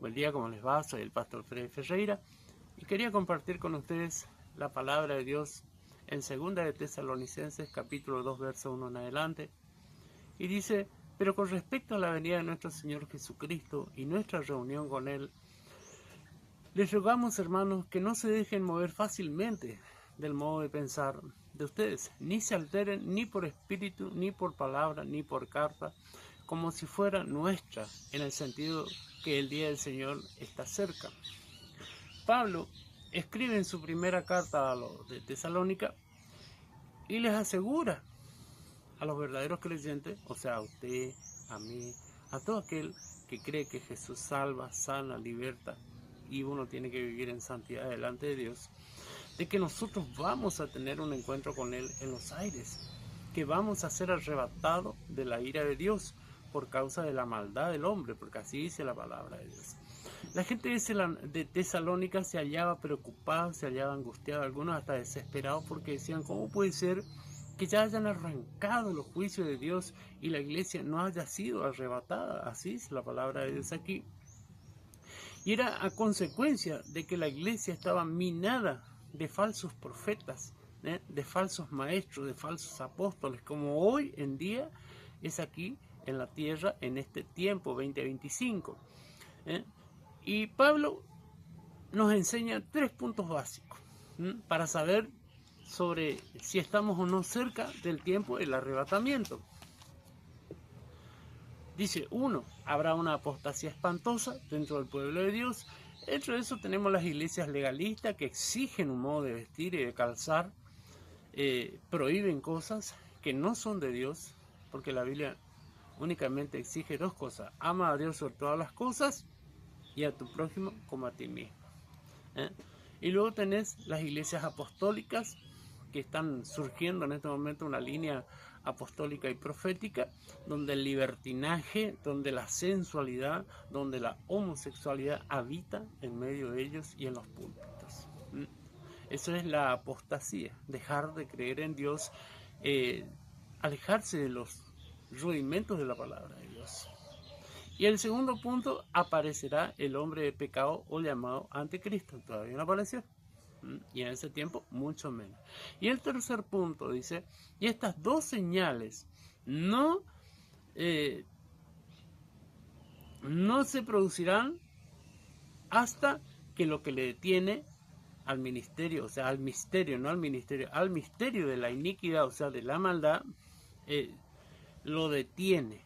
Buen día, ¿cómo les va? Soy el pastor Freddy Ferreira y quería compartir con ustedes la palabra de Dios en 2 de Tesalonicenses capítulo 2 verso 1 en adelante, y dice: pero con respecto a la venida de nuestro Señor Jesucristo y nuestra reunión con Él, les rogamos, hermanos, que no se dejen mover fácilmente del modo de pensar de ustedes, ni se alteren ni por espíritu, ni por palabra, ni por carta, como si fuera nuestra, en el sentido que el día del Señor está cerca. Pablo escribe en su primera carta a los de Tesalónica y les asegura a los verdaderos creyentes, o sea, a usted, a mí, a todo aquel que cree que Jesús salva, sana, liberta, y uno tiene que vivir en santidad delante de Dios, de que nosotros vamos a tener un encuentro con Él en los aires, que vamos a ser arrebatados de la ira de Dios por causa de la maldad del hombre, porque así dice la palabra de Dios. La gente de Tesalónica se hallaba preocupada, se hallaba angustiada, algunos hasta desesperados, porque decían: ¿cómo puede ser que ya hayan arrancado los juicios de Dios y la iglesia no haya sido arrebatada? Así es la palabra de Dios aquí. Y era a consecuencia de que la iglesia estaba minada de falsos profetas, de falsos maestros, de falsos apóstoles, como hoy en día es aquí en la tierra en este tiempo 2025. Y Pablo nos enseña 3 puntos básicos para saber sobre si estamos o no cerca del tiempo del arrebatamiento. Dice: 1. Habrá una apostasía espantosa dentro del pueblo de Dios. Dentro de eso tenemos las iglesias legalistas que exigen un modo de vestir y de calzar, prohíben cosas que no son de Dios, porque la Biblia únicamente exige 2 cosas: ama a Dios sobre todas las cosas y a tu prójimo como a ti mismo. Y luego tenés las iglesias apostólicas, que están surgiendo en este momento, una línea apostólica y profética, donde el libertinaje, donde la sensualidad, donde la homosexualidad habita en medio de ellos y en los púlpitos. Eso es la apostasía, dejar de creer en Dios, alejarse de los rudimentos de la palabra de Dios. Y el segundo punto: aparecerá el hombre de pecado, o llamado anticristo. Todavía no apareció. Y en ese tiempo mucho menos. Y el tercer punto dice: y estas 2 señales no se producirán hasta que lo que le detiene al ministerio, o sea, al misterio, no al ministerio, al misterio de la iniquidad, o sea, de la maldad, lo detiene.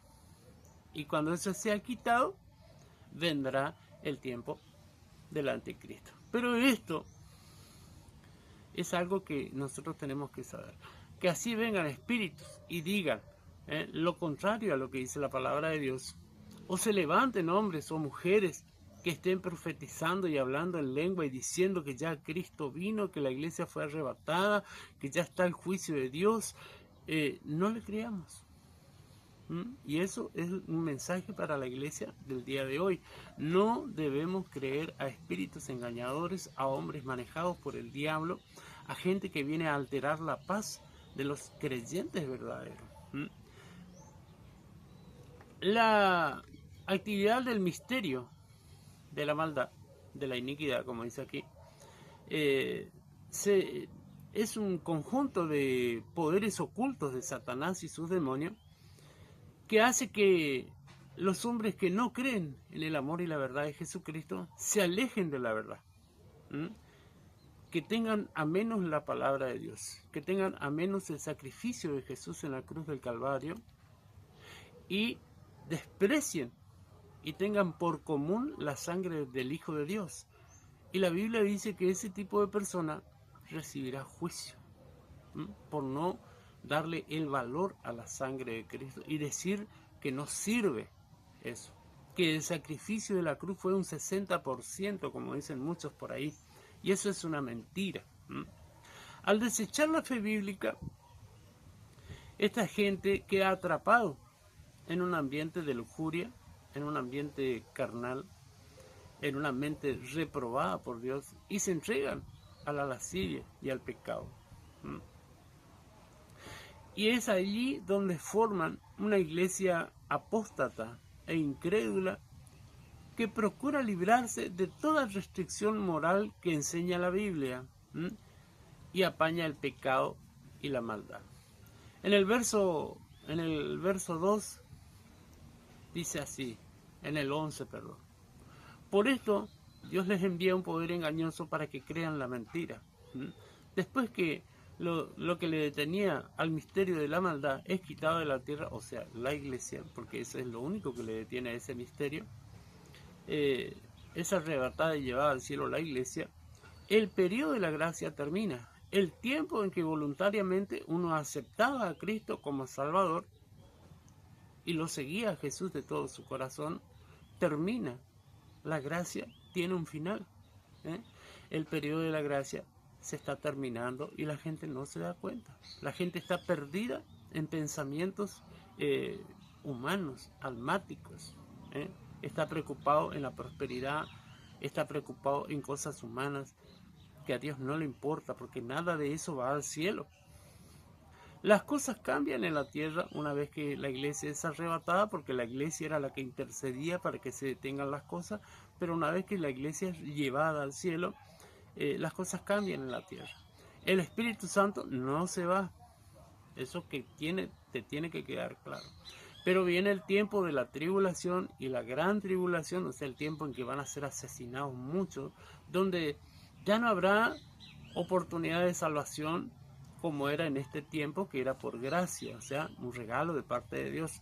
Y cuando eso sea quitado, vendrá el tiempo del anticristo. Pero esto es algo que nosotros tenemos que saber. Que así vengan espíritus y digan lo contrario a lo que dice la palabra de Dios, o se levanten hombres o mujeres que estén profetizando y hablando en lengua y diciendo que ya Cristo vino, que la iglesia fue arrebatada, que ya está el juicio de Dios, no le creamos. Y eso es un mensaje para la iglesia del día de hoy. No debemos creer a espíritus engañadores, a hombres manejados por el diablo, a gente que viene a alterar la paz de los creyentes verdaderos. La actividad del misterio de la maldad, de la iniquidad, como dice aquí, es un conjunto de poderes ocultos de Satanás y sus demonios, que hace que los hombres que no creen en el amor y la verdad de Jesucristo se alejen de la verdad, que tengan a menos la palabra de Dios, que tengan a menos el sacrificio de Jesús en la cruz del Calvario, y desprecien y tengan por común la sangre del Hijo de Dios. Y la Biblia dice que ese tipo de persona recibirá juicio por no darle el valor a la sangre de Cristo y decir que no sirve eso, que el sacrificio de la cruz fue un 60%, como dicen muchos por ahí, y eso es una mentira. Al desechar la fe bíblica, esta gente queda atrapado en un ambiente de lujuria, en un ambiente carnal, en una mente reprobada por Dios, y se entregan a la lascivia y al pecado. Y es allí donde forman una iglesia apóstata e incrédula, que procura librarse de toda restricción moral que enseña la Biblia, y apaña el pecado y la maldad. En el verso 2 dice así, en el 11, perdón. Por esto, Dios les envía un poder engañoso para que crean la mentira. Después que lo que le detenía al misterio de la maldad es quitado de la tierra, o sea, la iglesia, porque eso es lo único que le detiene a ese misterio, es arrebatada y llevada al cielo la iglesia, el periodo de la gracia termina. El tiempo en que voluntariamente uno aceptaba a Cristo como Salvador y lo seguía a Jesús de todo su corazón, termina. La gracia tiene un final. El periodo de la gracia se está terminando y la gente no se da cuenta. La gente está perdida en pensamientos humanos, almáticos. Está preocupado en la prosperidad, está preocupado en cosas humanas que a Dios no le importa, porque nada de eso va al cielo. Las cosas cambian en la tierra una vez que la iglesia es arrebatada, porque la iglesia era la que intercedía para que se detengan las cosas, pero una vez que la iglesia es llevada al cielo, las cosas cambian en la tierra. El Espíritu Santo no se va, eso que te tiene que quedar claro. Pero viene el tiempo de la tribulación y la gran tribulación, o sea, el tiempo en que van a ser asesinados muchos, donde ya no habrá oportunidad de salvación como era en este tiempo, que era por gracia, o sea, un regalo de parte de Dios.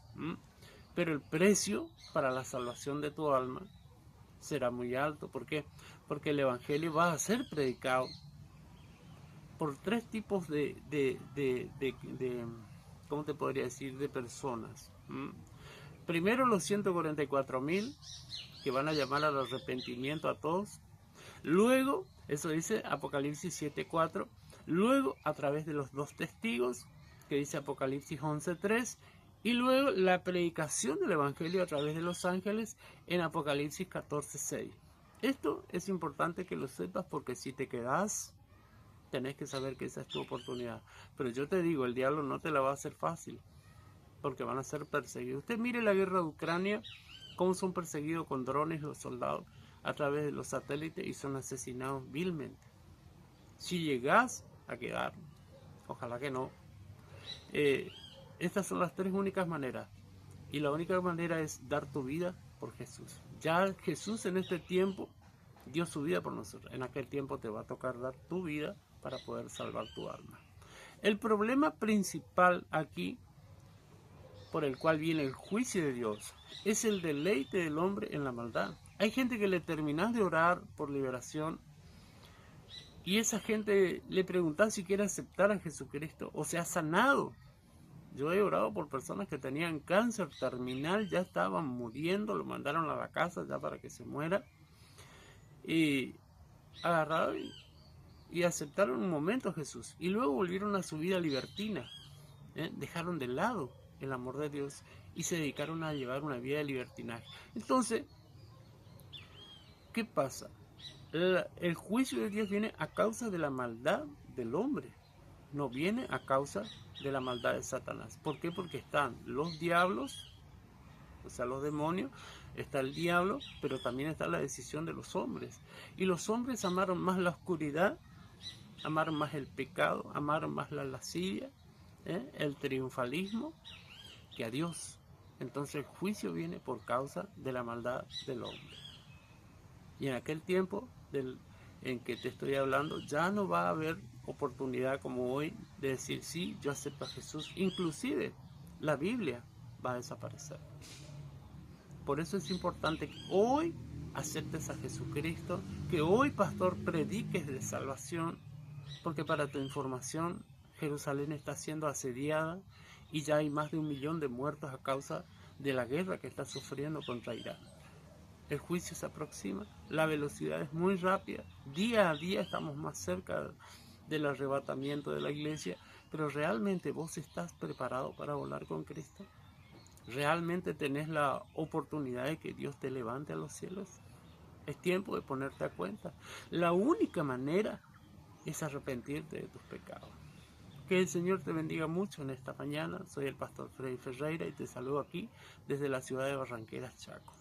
Pero el precio para la salvación de tu alma será muy alto. ¿Por qué? Porque el Evangelio va a ser predicado por tres tipos ¿cómo te podría decir?, de personas. Primero, los 144.000 que van a llamar al arrepentimiento a todos. Luego, eso dice Apocalipsis 7:4. Luego, a través de los 2 testigos, que dice Apocalipsis 11:3. Y luego, la predicación del Evangelio a través de los ángeles en Apocalipsis 14:6. Esto es importante que lo sepas, porque si te quedas, tenés que saber que esa es tu oportunidad. Pero yo te digo, el diablo no te la va a hacer fácil, porque van a ser perseguidos. Usted mire la guerra de Ucrania, cómo son perseguidos con drones los soldados a través de los satélites y son asesinados vilmente. Si llegás a quedar, ojalá que no, estas son las 3 únicas maneras. Y la única manera es dar tu vida por Jesús. Ya Jesús en este tiempo dio su vida por nosotros. En aquel tiempo te va a tocar dar tu vida para poder salvar tu alma. El problema principal aquí, por el cual viene el juicio de Dios, es el deleite del hombre en la maldad. Hay gente que le terminás de orar por liberación y esa gente le preguntás si quiere aceptar a Jesucristo o se ha sanado. Yo he orado por personas que tenían cáncer terminal, ya estaban muriendo, lo mandaron a la casa ya para que se muera, y agarraron y aceptaron un momento a Jesús y luego volvieron a su vida libertina. Dejaron de lado el amor de Dios y se dedicaron a llevar una vida de libertinaje. Entonces, ¿qué pasa? El juicio de Dios viene a causa de la maldad del hombre, no viene a causa de la maldad de Satanás. ¿Por qué? Porque están los diablos, o sea, los demonios, está el diablo, pero también está la decisión de los hombres. Y los hombres amaron más la oscuridad, amaron más el pecado, amaron más la lascivia, el triunfalismo, que a Dios. Entonces el juicio viene por causa de la maldad del hombre. Y en aquel tiempo en que te estoy hablando, ya no va a haber oportunidad como hoy de decir, sí, yo acepto a Jesús. Inclusive la Biblia va a desaparecer. Por eso es importante que hoy aceptes a Jesucristo, que hoy, pastor, prediques de salvación, porque para tu información, Jerusalén está siendo asediada y ya hay más de 1 millón de muertos a causa de la guerra que está sufriendo contra Irán. El juicio se aproxima, la velocidad es muy rápida, día a día estamos más cerca del arrebatamiento de la iglesia, pero ¿realmente vos estás preparado para volar con Cristo? ¿Realmente tenés la oportunidad de que Dios te levante a los cielos? Es tiempo de ponerte a cuenta. La única manera es arrepentirte de tus pecados. Que el Señor te bendiga mucho en esta mañana. Soy el pastor Freddy Ferreira y te saludo aquí desde la ciudad de Barranqueras, Chaco.